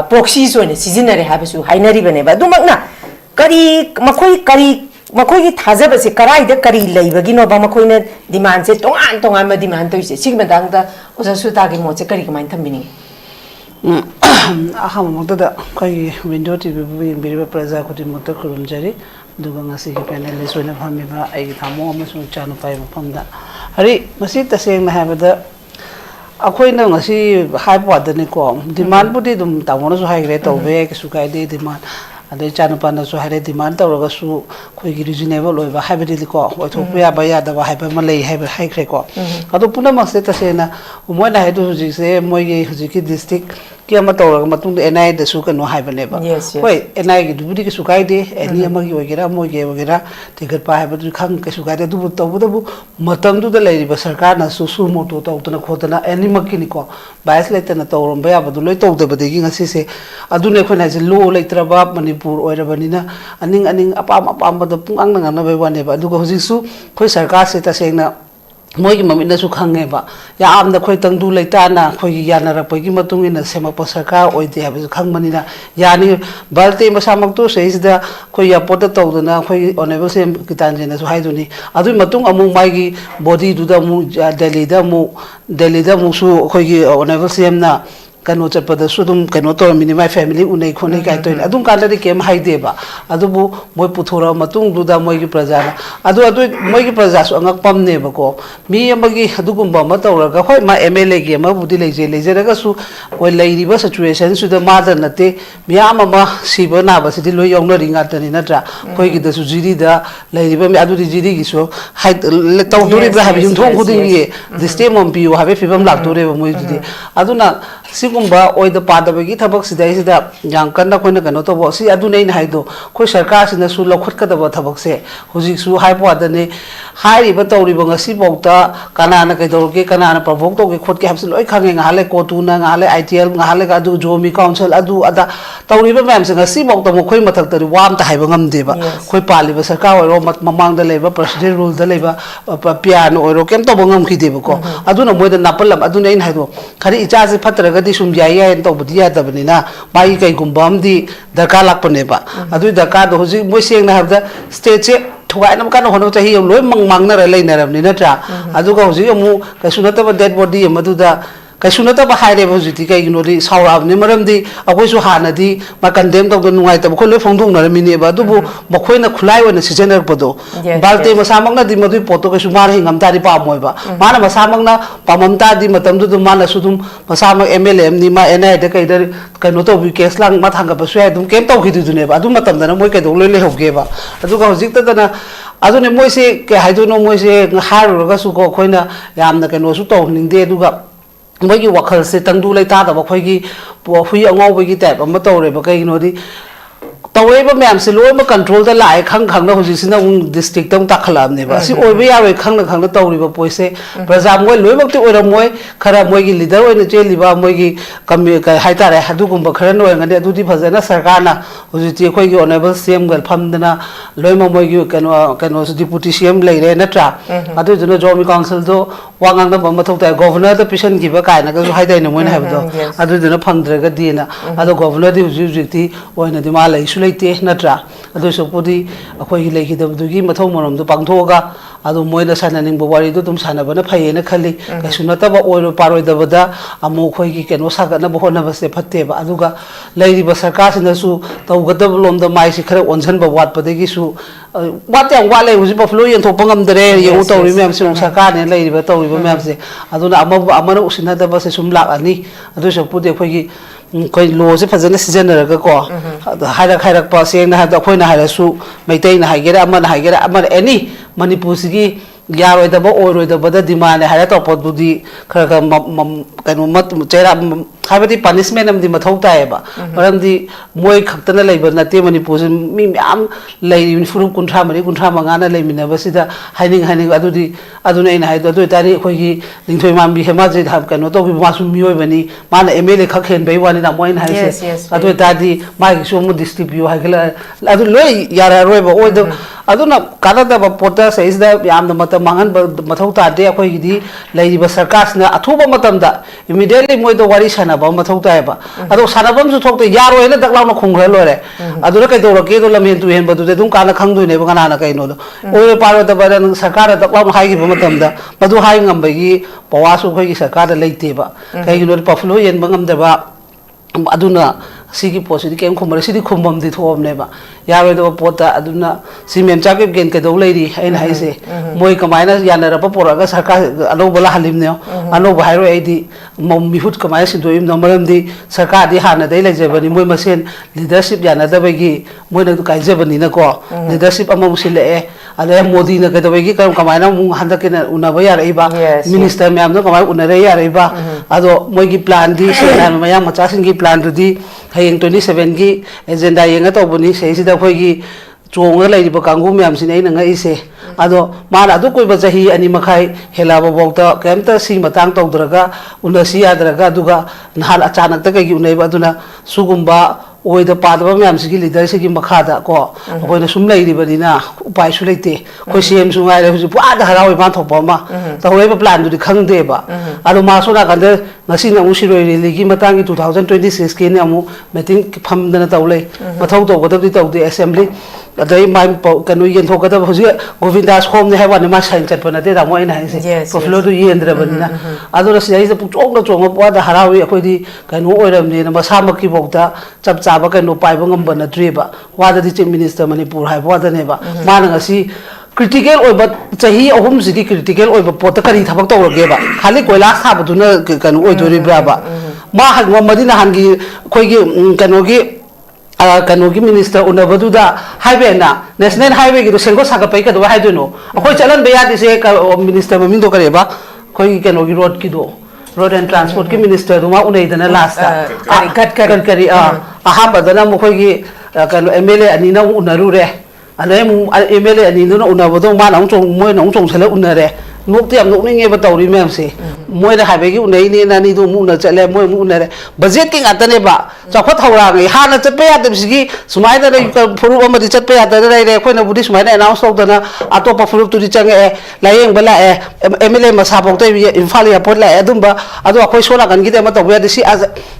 proxies one seasonary habesu hainari bane ba dumakna kari makhoi thajaba se karai da kari leibagi no ba makhoina demand se tongan ma demand toise sigmadang da Sujata gi moche kari kamain thambini aham da kai window tv biriba praja khoti mota kurumjari duga ngasi ki panel le soina phamiba ai thamo amasung chanu pai mafamda hari masi taseng na habada akhoi na ngasi hai pa da ni ko demand budi dum tamona so hai gre to be ke su kai de demand adai chanapa na so hai demand to ga su khoi gi reasonable oi ba hai bidi ko oi thok ya ba ya da ba hai ba ma lei hai ba hai kre ko adu puna ma se ta se na mo na hai du ji se mo ye ji ki district ki ama to ga matung de nai da su ka no hai ba ne ba hoi nai gi du budi ke su kai de ani ama gi oi gera mo ge wagera ticket pa hai ba du khang ke su kai de du to bu matam du da lei ba sarkar na su su mo to to na khodana ani ma ki ni ko bias le ta na to rom ba ya ba du loi to de ba de gi ngasi se adu ne khoi na je lo le tra ba manipur oi ra ba ni na aning apam ba da pung ang na ba wa ne ba du ko ji su khoi sarkar se ta se na moi gi mami na su khange ba ya am da khoi tang du lai ta na khoi gi ya na ra pa gi matung ina sema pa sarkar oi de ha ba khang mani na ya ni balte ma samak to se is da khoi ya pot to do na khoi honorable sem kitan je na su hai du ni adu matung amu mai gi body du da mu delhi da mu su khoi gi honorable sem na kano chappada sudum kano to minimai family unai khonai kai to adum kala ri kem hai deba adubu moi puthora matung duda moi gi praja adu moi gi praja su angak pam ne ba ko mi amagi adugum ba ma tawra ga hoi ma mla gi ma budi leje ga su koi leiri ba situation su da ma da nate mi ama ma siba na ba sidi loi yong na ringa tani na tra koi gi da su jiri da leiri ba mi adu di jiri gi so hai taw duri ba ha yum thong khuding gi this time on pu ha be fibam lak dure ba moi di aduna sigumba oi da pada bagi thabak sidai sida yang kan na koina kano to bo si adu nei hai do khoi sarkar sina su lokhot ka da ba thabak se huji su hai pa da ne hai ri ba to ri ba ngasi bokta kana na kai dor ke kana na provok to ke khot ke hamsi loi khange nga hale ko tu na nga hale itl nga hale ka du Zomi council adu ada to ri ba mem se ngasi bokta mo khoi mathak tari wam ta hai ba ngam de ba khoi pali ba sarkar oi ro mamang da leba president rule da leba piano oi ro kem to bangam khi de ba ko adu na moi da napalam adu nei hai do khari icha se phatra ga di sum ya to budia da bani na mai kai gumbam di darka lak pane ba adu darka do hoji moi seng na habda stage thuai nam kan hono chahi loi mang na ra lei na ram ni na tra adu ga hoji mu ka sunata ba dead body madu da kai sunata ba hai re ba hoji ti kai no ri saurab ni maram di akoi su hana di ma condemn to nungai ta ko loi phongdong na mi ne ba du bu makhoi na khulai wa na season ba do balte ma samak na di madu poto ka su mar hingam ta ri pa moi ba mana ma samak na pamam ta di matam du mana su dum ma samak mlm ni ma na da kai da kai no to bi case lang ma thang ga ba su ya dum kem to khi du ne ba adu matam da na moi kai do loi le hok ge ba adu ga hojik ta na adu ne moi se ke hai do no moi se har ga su ko khoi na yam na kai no su to ning de du ga moi gi wakhal se tangdu lai ta da ba khoi gi hui angau ba gi type ama to re ba kai no di tawai ba myam se loi ma control da lai khang na hoji sina district tong takhalam ne ba si oi ba ya roi khang na to ri ba poise praja moi loi mak ti oi ra moi khara moi gi leader oi na che li ba moi gi kam ka hai ta re hadu gum ba khara noi ngade adu di phajana sarkar na hoji ti khoi gi honorable cm gal pham dana loi ma moi gi kano su deputy cm lai re na tra adu jno Zomi council do wangang na ba ma thok ta governor da pisan gi ba kai na ga hai dai na moi na ha ba do adu jno phangdra ga di na adu governor di hoji ti oi na di ma lai su leite natra adu so pudi akhoi lei ki dabdu gi mathau morom du pangthoga adu moina sananing bawari du tum sana bana phai na khali ka sunata ba oiro paroi dabada amu khoi gi keno saga na bo na base phatte ba aduga leiri ba sarkar sina su tawgadab lom da mai si khara onsan ba wat padegi su wat yang wa lei huji ba flo yen thopang am dare ye u tawri mem se sarkar ne leiri ba tawri ba mem se aduna amana usina da ba se sumla ani adu so pudi khoi gi koi lo se phajana season ra ga ko hairak pa se na ha da khoi na ha su maitai na ha gera amana ha gera amana any manipur gi yaroi da ba oroi da ba da demand ha to pot du di khara ka kanu mat chera habati punishment am di mathau ta ba maram di moi khaktana leiba na te manipur mi am lei uniform kunthra manga na leimina ba sida haining adu nei na hai do tari khoi gi lingthoi mam bi hema je dhab kanu to bi ma su mi oi bani mana mla khak khen bai wani na moi na hai se adu tadi ma gi so mu distribute ha gela adu loi yara roi ba oi do adu na kada da ba porta se is da yam da mata mangan mathau ta de khoi gi di lei ba sarkar na athuba matam da immediately moi do wari sana ba mathau ta ba adu sana bam su thok te yaro ele dak law na khung re lore adu ra kai do ke do lamen tu hen ba du de dum kana khang du ne ba kana na kai no do oi paro da ba ran sarkar da law na hai gi ba matam da madu hai ngam ba gi pawa su khoi gi sarkar da leite ba kai no pa flo yen ba ngam da ba aduna sigi posi di kem khumare sidi khumam di thom neba yawe do pota aduna si mem cha ke gen ke do leiri aina haise moi kamaina yana ra popora ga sarkar alo bola halim ne ano bhairo aidi mom mihut kamaina sindoim namaram di sarkar di hana dai lejebani moi masen leadership yana da bagi moi na kai jebani na ko leadership amam sile ale modi na ke da bagi kam kamaina mu handa ke na unaba ya reiba minister me amno kamai unare ya reiba ado moi gi plan di se mayam macha sing gi plan di hayeng 27 gi agenda yenga to boni sei sida khoi gi chonga lai ba kangu myam sin ai na ngai se ado mana adu koi ba chahi ani makhai hela ba bokta kemta si matang to draga unasi adraga duga nahal achanak ta kai gi unai ba duna sugumba oi da padaba myam sigi leader sigi makhada ko koi na sum lai ri bani na upai su leite koi cm su ngai re hu pu ada harawi ma thopa ma ta hoi ba plan du khang de ba ado ma so na kan de ngasi na usi roi ri gi matang 2026 ke ne amu meeting pham dana tawle mathau to ko da di assembly adai mai kanu yen thok da hoji govindas khom ne hawa ne ma sain chat pana de da mo ina se profilo du yendra banina ado ra sai pu chong pa da harawi khoi di kanu oiram ne ma sa ma ki bokta chap chaba kanu pai bangam bana driba wa da di chief minister manipur hai wa da ne ba ma na ngasi critical oiba chahi ahum sigi critical oiba pot kari thabak tawrage ba khali koila sa baduna kanu oidori bra ba ma hangma madina hangi khoi gi kanu gi minister unabadu da highway na national highway gi sengo saga pai ka do hai do no khoi chalan be ya di se minister mamin do kare ba khoi kanu gi road ki do road and transport ki minister do ma unai dana last kat kari aha badana mo khoi gi kanu mla ani na unaru re ane mu mla ani no unabadu ma na chong moi na chong sele unare nok tiam nok ninge ba tawri mem se moi da highway gi unai ni na ni do mu na chale moi mu unare budget king atane ba chakot hawra ngai hana chatpe ya de sigi sumai da furu amadi chatpe ya da re khoi na budi sumai na announce to dana atopa furu tu ri chang layeng bala mla masa bok te imphal ya pot la adumba ado khoi sola kan gi de ma tawya de si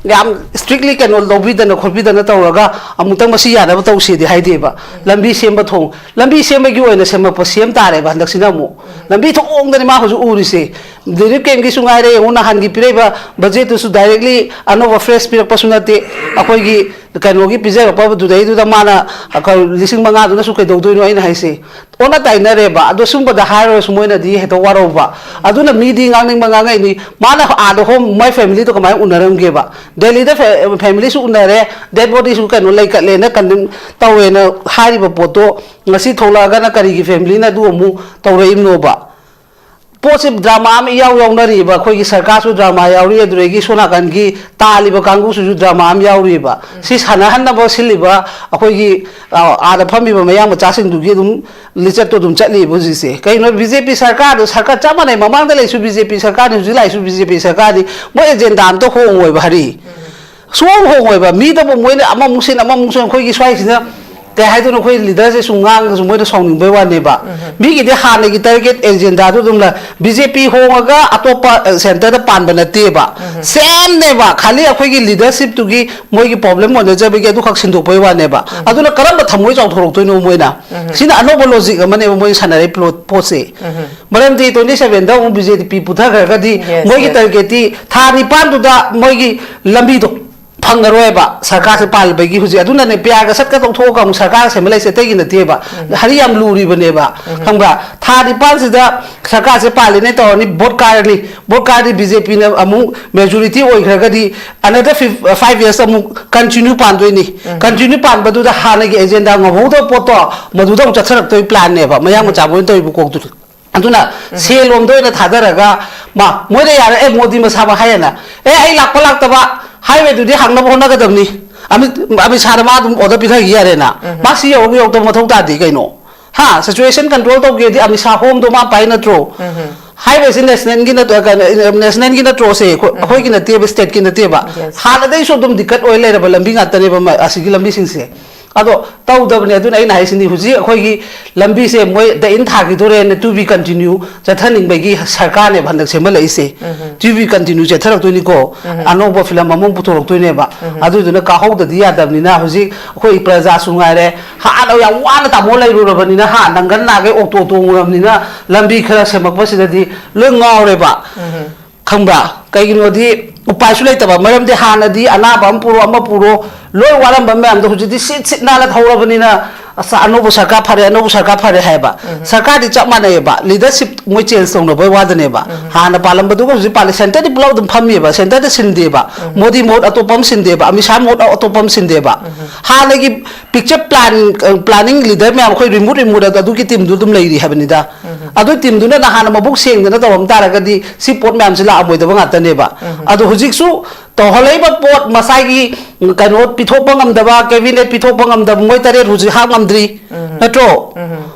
yam strictly can lobby da na khobi da na tawraga amutang masi ya da ba taw si de hai de ba lambi semba thong lambi semba gi oina semba pa sem tare ba dak sina mu lambi thong ong da ma hoju uri se dirip ken gi sungai re una han gi pireba budget su directly anova fresh pirak pasunate akoi gi kanogi pizza pa du dai du da mana ka lising manga du su kai do do no ina haise ona tai na re ba ado sumba da haro sumoina di heto waro ba aduna meeting ngang manga ngai ni mana a do home my family to kamai unaram ge ba delhi da family su unare dead body su kanu lai ka le na kan tawe na hari ba poto ngasi thola ga na kari gi family na du mu tawre imno ba पोसिब ड्रामा में यावनारीब अखोई सरकार सु ड्रामा यावरी अदुरेगी सोना कन की तालिब कांगू सु ड्रामा में यावरीब सि सानहनब सिलिब अखोई आदा फमिब मयाम चासिंग दुगी दुम लिचत तो दुम चली बुजिसे कइनो बीजेपी सरकार चामने ममांग लेसु बीजेपी सरकार नि जुलाइसु बीजेपी सरकार नि मो एजेंडा am तो होंगोय भारी सोम होंगोय बा मी दब मोइने अमा मुसिन अखोई स्वाइ सिना ते हाइदो न खोइ लीडर से सुंगांग सु मोइ सौनिंग बे वाने बा मी गे हाने गी टारगेट एजेंडा दो दुमला बीजेपी होंगा अतोपा सेंटर द पान बनते बा सेम ने बा खाली अखोइ गी लीडरशिप तु गी मोइ गी प्रॉब्लम मोने जबे गे दु खक सिंदो पे वाने बा अदुना करम थमोइ चाउ थोरक तो नो मोइना सिना अनोबो लॉजिक मने मोइ सानारे पोसे मरम दी 27 दा बीजेपी पुथा खरगा दी मोइ गी टारगेट ती था निपान दु दा मोइ गी लंबी दो फंगरोयबा सरकार से पालबगी हुजी अदुना ने प्यागा सटका तोथोगा मु सरकार से मले से तेगी नतेबा हरि याम लूरी बनेबा खंबा थारी पाल से सरकार से पाले ने तो नि वोट कार्ड बीजेपी ने अमु मेजॉरिटी ओइ खरगदी अनदर 5 years अमु कंटिन्यू पांदोइनी कंटिन्यू पानबदु दा हाने के एजेंडा ngobodो पोतो मदुदो चथरक तो प्लान नेबा मयाम चाबोइन तो बुकोक दु अदुना सेलोम दोइना थादरगा मा मोइदे यार ए मोदी मसाबा हायना ए आई लाकतबा हाईवे दुदी हांगना होना गदबनी अमी सारमा दुम ऑर्डर पिथा गियारे ना मासी योगी योक तो मथौ तादी कइनो हा सिचुएशन कंट्रोल तो गेदी अमी सा होम दो मा पाइ नत्रो हाईवे से नेशनल की नत्रो से अखोई की नते स्टेट की नते बा हालदे सो दुम दिक्कत ओइ लेरब लंबी गातने बा असिगी लंबी सिंग से अदो तौदबने अदुना इन हाइसिनी हुजी अखोई लंबी से मोय द इन थागी दोरे ने टू बी कंटिन्यू चथनिंग बेगी सरकार ने भंदक से मलैसे टू बी कंटिन्यू चथरक तोनी को अनोबो फिल्म अमम पुथोरक तोने बा अदुदुना का होद दिया दबनिना हुजी अखोई प्रजा सुंगारे हा नो या वाना तामो लैरुरबनिना हा नंगन नागे ओक्टो तोंगरबनिना लंबी खरा सेमकबसिदि लोंगावरेबा खंबा कइगिनोदि upai su leitaba maram de hanadi anaba puro loi waram bam am do hujidi sit na la thawrabani na asa anobu sarkar phare haiba sarkar di chap manai ba leadership moi change song no boy wadane ba hana palam badu ko ji pal center di blow dum phami ba center de sinde ba modi mod atopam sinde ba amisa mod atopam sinde ba hana gi picture planning leader me am khoi remove adu ki team du dum leiri habani da adu team du na hana mabuk seng na tawam taraga di si pot me am sila amoi da ngata ne ba adu hujik su to holai ba pot masai gi kano pithok bangam da cabinet pithok bangam da moi tare huji ha ngamdri natro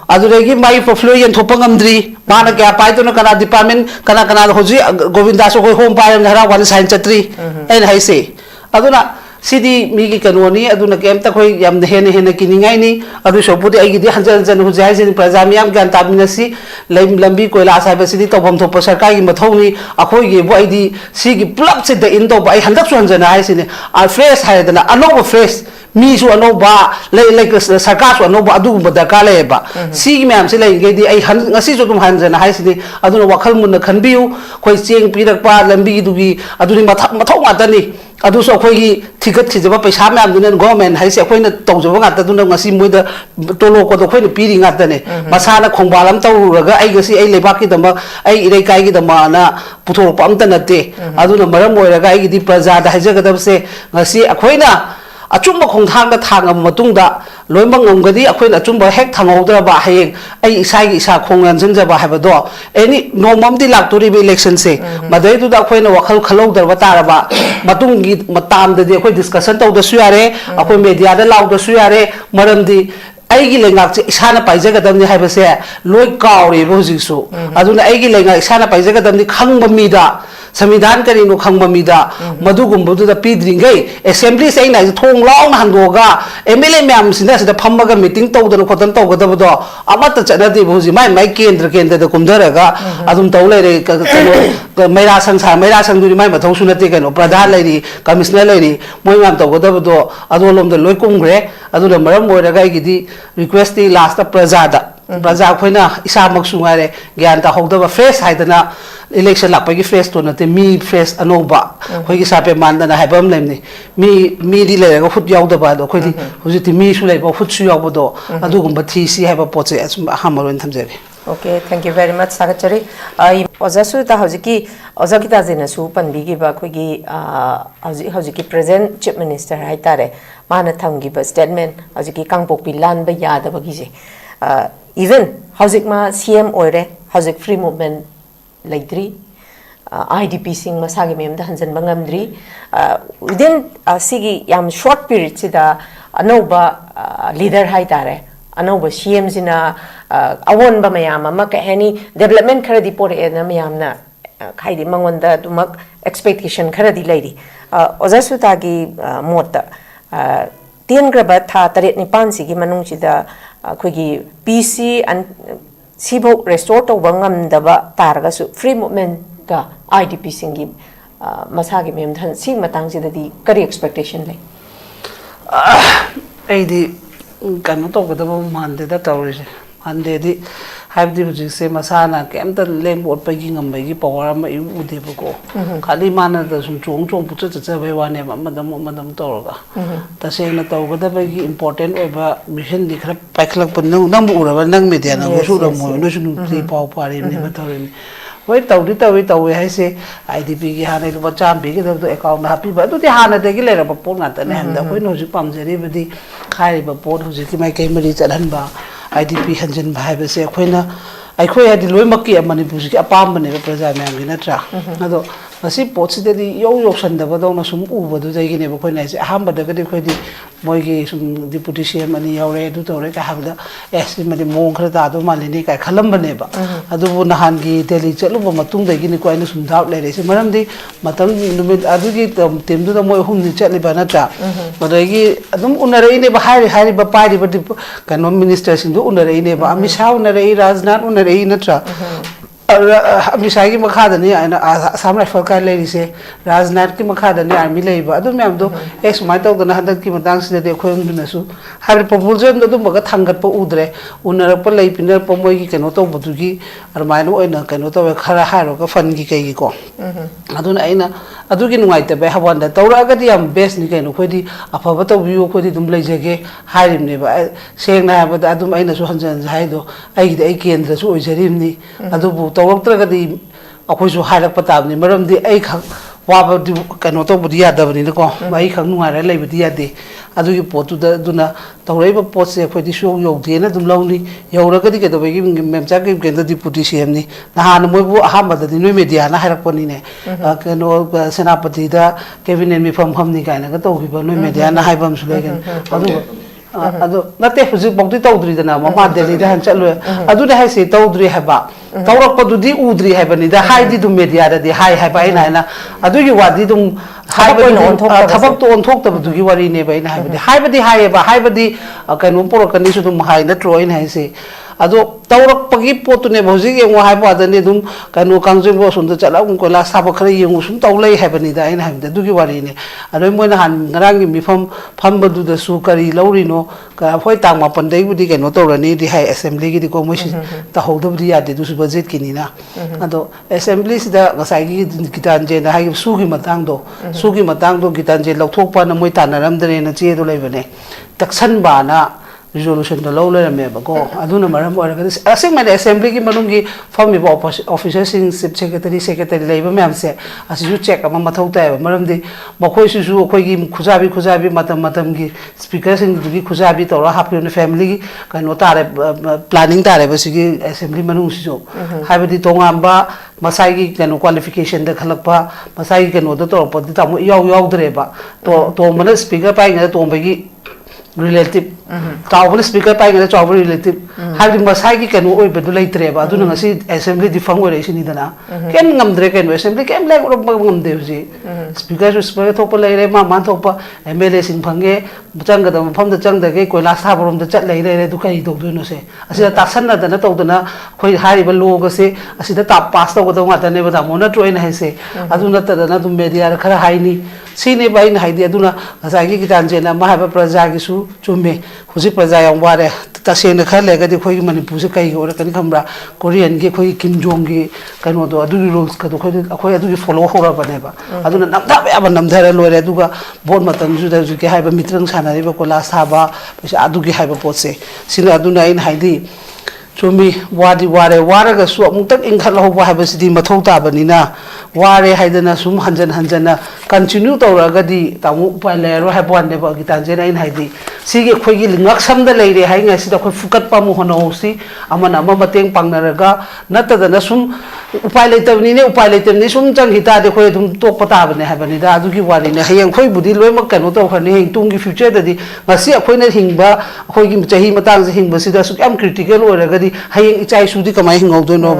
aduregi mai portfolio yen thopang ngamdri mana kya pai to na kana department kana hoji govinda so koi home pai ngara one sign chatri en hai se aduna sidi mi gi kanoni aduna kem ta khoi yam hene kiningai ni adu so pudi ai gi hanjan huji hai sin prajamiam gan taminasi lambi koila sai ba sidi tobam thop sarkar gi mathoni akhoi gi bo ai di si gi plug se the indo ba ai handak su hanjana hai sin a fresh hai dana anova fresh mi su anova like sarkar su anova adu ba darkar le ba si gi mam se lai ge di ai ngasi su tum hanjana hai sin aduna wakhal mun khanbiu khoi cheng pirak pa lambi du gi aduni mathau ngata ni adu so khoi gi thigat khijaba paisa mam dun government hai se khoi na tawjaba ngata dun ngasi moida tolo ko do khoi na piri ngata ne masana khongbalam tawraga ai gasi ai lebak ki dama ai irei kai gi dama na puthor pamta nate aduna maram moiraga ai gi di praja da hajagadab se ngasi akhoi na achumba khongthang da thangam matungda loimang ngomgadi akhoi achumba hek thangawdra ba hayeng ai isai gi isa khongran janjaba habado any nomam di laktori be election se madai du da akhoi na wakhal khalawdar ba taraba matungi matam da di akhoi discussion taw da suyare akhoi media da law da suyare maram di aigi lengak che isana paijagadam ni haibase loi kauri bo jisu aduna aigi lengak isana paijagadam ni khangba mi da संविधान करी नो खंग ममीदा मधु गुम्बुदु दा पीद्रिंगै असेंबली से ना थोंग लाउन हंदोगा एमएलए मैम सिना सिदा फम्मगा मीटिंग तौदन खोतन तौगदबदो अमत चनदि भुजि माइ केंद्र दा कुमधरगा अदुम तौ लेरे मैरा संग दुरि माइ मथौ सुनते कनो प्रधान लेरी कमिश्नर लेरी मोइ मैम तौगदबदो अदोलम द लोइ कुंग्रे अदुना मरम मोरगा गिदि रिक्वेस्ट ती लास्ट प्रजा खोइना इसा मक्सु गारे ज्ञान ता होदबा फ्रेश हाइदना इलेक्शन लापगी फ्रेश तो नते मी फ्रेश अनोबा खोइगी सापे मानदना हाइबम लेमनी मी दी लेगा हुत यावदबा दो खोइदी हुजिति मी सु लेबा हुत सु यावबदो अदुगुम्बा थीसी हाइबा पोचे असुम हामरोन थमजेरे okay thank you very much सागचरी आई ओजासु ता हजिकी ओजाकिता जेना सु पनबिगी बा खोइगी हजिकी प्रेजेंट चीफ मिनिस्टर हाइतारे माना थमगी स्टेटमेंट हजिकी कांगपोकपी लान बा यादबगी जे even hojik ma CM oire hojik free movement laitri IDP sing masagi mem da hanjan bangamdri within sigi yam short period sida anoba leader hai tare anoba CM sina awon ba mayam ma ka hani development khara di pore na mayam na khaidi mangonda dumak expectation khara di lairi ojasu ta gi mota tin graba tha taret ni pan sigi manung sida अखोगी पीसी सिबो रेस्टोर तो बंगम दबा तारगसु फ्री मूवमेंट का आईडीपी सिंगी मसागी मेम धन सिंग मतंग सिददी करी एक्सपेक्टेशन ले एदी कनो तो गदबो मानदे दा तौरिसे मानदे दी हाइबदी हुजि से मसाना केमत लेम boat पगी ngambagi power ma yu udeba ko khali mana da sum chong pucha cha be wane madam toroga ta se na to gadabagi important oba mission di khara paikhlak pun nang bu uraba nang media na su ra mo no su tri pau pare ni ba tawin hoi tawi hai se IDP gi hane lu bacham bi gi do account happy ba du ti hana de gi le ra pon na ta ne ham da hoi no ji pam jeri badi khai ba pon hu ji ki mai kai mari chalan ba IDP hanjin bhai ba se khoina ai hadi loi makki manipur ki apam bane praja myam gi natra ado masi potsi de yo san da ba do na sum u ba du dai gi ne ba khoina se aham ba da ga de khoi di moi gi sum deputy CM ani yaure du tore ka habda es mari mong khra da do mali ni kai khalam bane ba adu bu nahan gi delhi chalu ba matung dai gi ni ko ai sum daw le re se maram di matam numit adu gi tem du da moi hum ni chatli ba natra ba dai gi adum unare ne ba hari ba pai ba kan minister sing du unare ne ba ami sa unare rajnath unare natra मिसाई की मखादनी आसाम राइफल का लेरिसे राजनाथ की मखादनी आर्मी लेबा अदु मैम दो ए सुमाय तौदना हदक की मतंग सिदे खोयमदुनसु हाबि प्रपोजल दो दुम बगा थांगत प उद्रे उनरप लै पिनर प मोय की केनो तो बदुगी अरमायन ओइना केनो तो खरा हारो का फन की कई को अदुन आइना अदुगी नुवाइते बे हवान तौरागदी याम बेस्ट नि केनो खोयदी अफब तौबियो खोयदी दुम लेजगे हारिमनेबा सेंगना हाबदा अदुम आइना सु हंजन हाइदो आइदे आई केंद्र सु ओइजरिमनि अदुबु तौरक्त्रगदी अखोयसु हारक पताबनि मरमदि आई खक वाबदि केनो तौबदि यादबनि को आई खक नुआरे लेबदि यादे अदुगी पोतुदा दुना तौरैबा पोतसे खोयदि सु योगदेना दुम लौनि यौरगदि केदबगी मेमचा के केंद्र डिप्यूटी सीएमनि नहान मोयबु अहामददि नो मीडियाना हारकपनिने केनो सेनापति दा कैबिनेट मिफम हमनि कायना ग तौबिबा नो मीडियाना हाइबम सुलेगन अदु नते हुजि बौदि तौद्रिदना ममा दिल्लीदा हन चलो अदुने हाइसे तौद्रि हाबा तौरकपदुदि उद्रि हाबनिदा हाइदि दुम मीडियादि हाइ हाबा आइना अदुगी वादि दुम थबक तो ओनथोक्तबदुगी वारी ने बाइना हाइबदि हाइबदि कनो पोरकनि सु दुम हाइ नत्रो इन हाइसे अदो तौरकपगी पोतुने भौजि येंगो हाइबो आदने दुम कनो कांजेबो सुंद चलागुम कोला साब खरे येंगो सुम तौलै हाइबनिदा आइना हाइबदि दुगी वारीने अदो मोइना हान ngrangi mifam phambadu su kari laurino ka hoi tang ma pandai budi keno torani di hai assembly gi di ko moi ta hodobdi yade du su budget kini na ado assembly sida ngasai gi gitan je na hai su gi matang do gitan je lokthok pa na moi tanaram dre na che do leibane taksan ba na resolution da low le me ba ko aduna maram ora ga asing ma assembly gi manungi form ba officer sing secretary leiba mem se asisu check ama mathau ta ba maram di makhoi su khoi gi khujabi matam gi speaker sing gi khujabi to ra happy family gi kano tare planning tare ba sigi assembly manung si jo haibadi tongam ba masai gi kano qualification da khalakpa masai gi kano da to pa ta mu yaw dre ba to mana speaker pa ngi to ba gi relative tawbul speaker pa ngi tawbul relative habi masai gi kano oi bedu leitre ba du ngasi assembly di fang ore sini dana ken ngamdre ken assembly kem le ro ngamde ji speaker speaker thok pa leire ma man thok pa mla sing phange chang ga da pham da chang da ge koila sa borom da chat leire du kai dok du no se asida taksan na dana to dana khoi hari ba lo ga se asida ta pass to ga da ne ba da mona troin hai se adu na ta dana dum media khara hai ni sini ba in hai di aduna asa gi gitan je na ma ha ba praja gi su chume huji praja yang ware ta se na khale ga di khoi manipur se kai ora kan khambra korean gi khoi kim jong gi kano do adu rules ka do khoi adu gi follow hora ba ne ba aduna namda ba namdara lore adu ga bot matan ju da ju ke hai ba mitrang sanari ba kola saba pesa adu gi hai ba potse sina aduna in hai di chumi wadi ware ga su amuk tak ingkhat lo ba ha ba sidi mathau ta bani na ware haidana sum hanjana continue tawra ga di tamu pa le ro ha bon de ba gitan je in haidi sige khoi gi lingak sam da leire hai nga sida khoi fukat pa mu hono si amana ama mateng pangnaraga natta da na sum upai leitabni ne upai leitabni sum chang hita de khoi dum tok pata bane ha bani da adu gi wari ne hayang khoi budi loi mak kano to khani hing tung gi future da di ngasi khoi na hingba khoi gi chahi matang je hingba sida su am critical ora ga di hayang ichai su di kamai hingau do no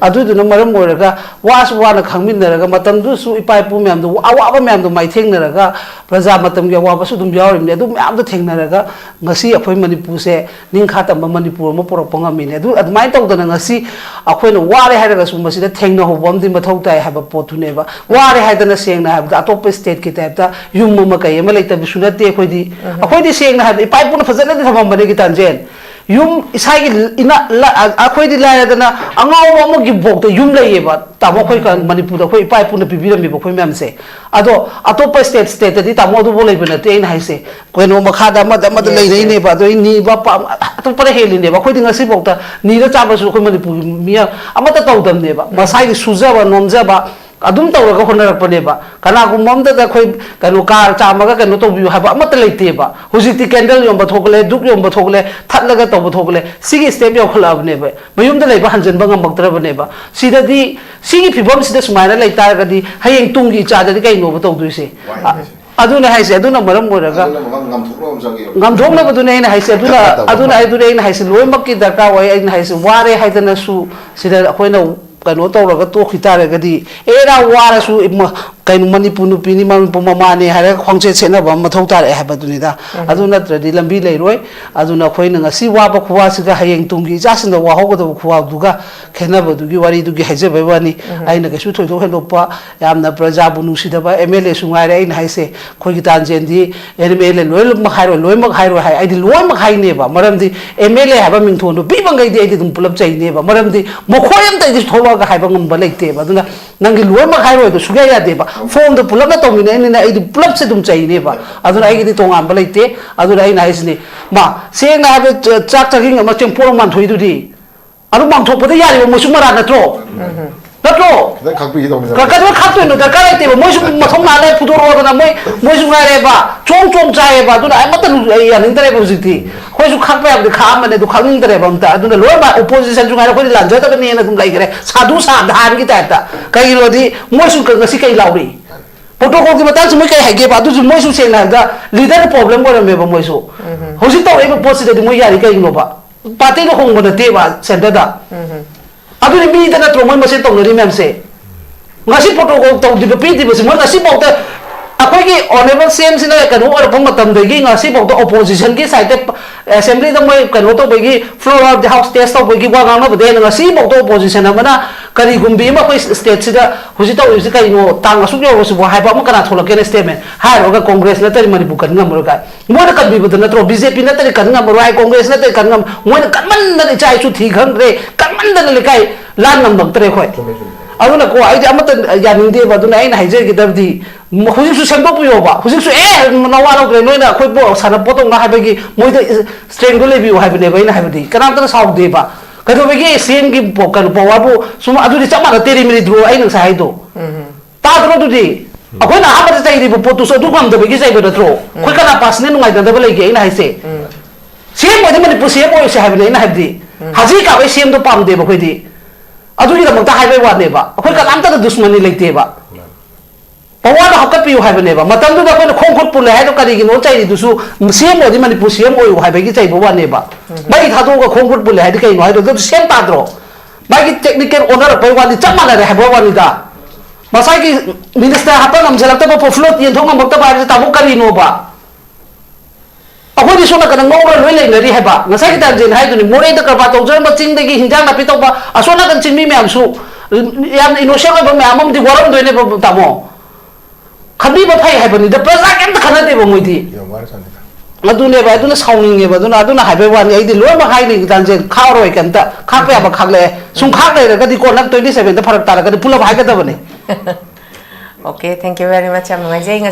adu du na maram ora ga was wa na khangmin na ga matam du su ipai pu myam du awa ba myam du mai theng na ga praja matam ge wa ba su dum yawrim ne du myam du theng na ga ngasi akhoi manipur se ningkha tam manipur ma porok pangami ne du admai tau da ngasi akhoi na ware ha ga su masida theng na ho bom di mathau tai ha ba potu ne ba ware ha da na seng na ha da top state ki type ta yum ma kai ma lai ta bi sunate akhoi di seng na ha ipai pu na fazana di thamam bane ki tanjen yum isai ina akhoi di la da na angau ma gi bok to yum lai ba ta mo khoi kan manipur da khoi ipai pu na bibiram mi ba khoi myam se ado atopa state di ta mo du bo lai bana te in hai se koi no makha da ma lai nei ne ba do ni ba pa to pare heli ne ba khoi di ngasi bok ta ni da cha ba su khoi manipur mi amata tau dam ne ba masai gi suja ba nomja ba adum tawra ga honar pa ne ba kana gu mom da khoi kanu car cha ma ga kanu to bi ha ba amata leite ba huji ti candle yom ba thokle duk yom ba thokle that la ga to ba thokle sigi step yo khla ne ba mayum da lai ba hanjan ba ngam baktra ba ne ba sida di sigi phibom sida sumaina lai tar ga di hayeng tung gi cha da di kai no ba to du se aduna hai se aduna maram mo ga ngam thok na ba du ne hai se aduna ina hai se loi mak ki darka wai ina hai se ware hai da na su sida khoi na kano tawraga tokhitare era warasu kainu manipur nupini manipur mamane hare khongche chenaba mathau tare habadunida aduna tradi lambi leiroi aduna khoina ngasi waba khuwa siga hayeng tungi jasinda wa hogodo khuwa duga khenaba dugi wari dugi haijebe wani aina ka su thoitho helopa yamna praja bunu sidaba mla sungaire aina haise khoi gitan jendi mla loil mak hairo loy mak hairo hai aidi loy mak haine ba maramdi mla haba mingthon bi bangai di aidi dum pulap chaine ba maramdi mokhoyam tai dis thowa ga haiba ngam ba leite ba aduna nangi loy mak hairo do suga ya de ba form the pulap na tomine ni na aidi pulap se dum chaine ba aduna aigi di tongan ba leite aduna aina haisni ma se na haba chak chaking ma cheng porong man thoi du di anu mang thok pada yari mo sumara na tro natro kakak kakak no kakak itu mo sum mathong na le pudoro na mo sum ngare ba chong chae ba duna ai mata ya ning tare ba siti khoi su khak ba kha ma ne du khang ning tare ba ta duna lo ba opposition su ngare khoi lan ja ta ne na dum lai gare sadhu sadhan ki ta ta kai lo di mo su ka ngasi kai lauri protocol ki batang su mo kai hage ba du mo su se na da leader problem ko me ba mo su hosi to e ba post de mo yari kai no ba party no hong ba te ba center da aduni mi da na tro mo se tong ri mem se ngasi protocol tong di pi di se mo ngasi bo ta akoi ki honorable cm sina ka no or pong matam de gi ngasi bo ta opposition ki side assembly da mo ka no to be gi floor of the house test to be gi wa gang na de ngasi bo to opposition amana kari gumbi ma koi state sida husi to usi kai no tang asu yo su bo hai ba mo kana thola ke statement hai ro ga congress na tari manipur kan ngam ro ka mo na kan bi bu na tro bjp na tari kan ngam ro ai congress na tari kan ngam mo na kan man na chai chu thi khang re kan man da le kai lan ngam bak tare khoi aduna ko ai amata yaning de ba duna ai na haije gi dabdi husi su sembo pu yo ba husi su na wa lo no na khoi bo sana potong na habegi moi da strangle le bi ha bi ne ba ina ha bi kanam ta saw de ba ka do begi sen gi bo kan bo wa bu suma aduri chama na teri mi dro ai na sa hai do ta dro du di akoi na ha ba ta ri bo potu so du kam da begi sai ba dro khoi kana pas ne nungai da ba le ge ina hai se sem mo de mani pu sem mo se ha bi ne ina ha di haji ka ba sem do pam de ba khoi di aduri da mo ta hai ba wa ne ba khoi ka lam ta dushmani leite ba pawana hakat piu hai bane ba matam du da ko khong khot pul hai to kari gi no chai du su sem mo di mani pu sem oi hai ba gi chai bo wa ne ba bai tha to ko khong khot pul hai di kai no hai do sem ta dro bai gi technical owner pa wa ni chama la hai bo wa ni da masai gi minister ha pa ngam jalak ta po float yen thong ngam ta ba ta mo kari no ba akoi di sona kan ngong ro le ngari hai ba ngasai gi ta jin hai du ni more da ka ba to jar ma ching de gi hinjang na pi to ba asona kan ching mi me am su yam innocent ba me amam di waram do ne ba ta mo khadi ba phai hai bani da praja kem ta khana de ba moi di adune ba aduna sawning ge ba aduna hai ba wan ai di lo ma hai ni dan je khaw roi kan ta kha pa ba khak le sum khak le ga di ko nak 27 da pharak ta ga di pula hai ga da bane Okay, thank you very much.